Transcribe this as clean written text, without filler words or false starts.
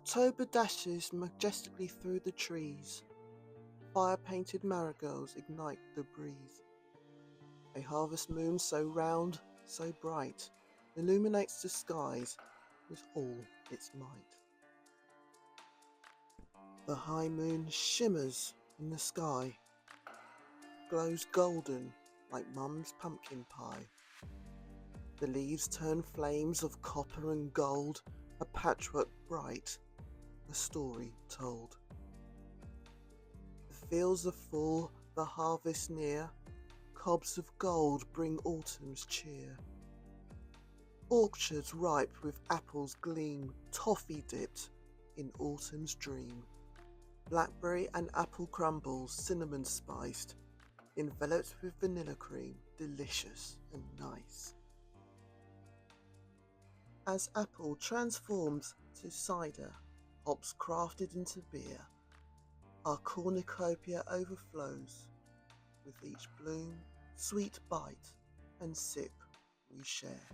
October dashes majestically through the trees. Fire-painted marigolds ignite the breeze. A harvest moon so round, so bright, illuminates the skies with all its might. The high moon shimmers in the sky, glows golden like Mum's pumpkin pie. The leaves turn flames of copper and gold, a patchwork bright, a story told. The fields are full, the harvest near, cobs of gold bring autumn's cheer. Orchards ripe with apples gleam, toffee dipped in autumn's dream. Blackberry and apple crumbles, cinnamon spiced, enveloped with vanilla cream, delicious and nice. As apple transforms to cider, hops crafted into beer, our cornucopia overflows. With each bloom, sweet bite and sip we share.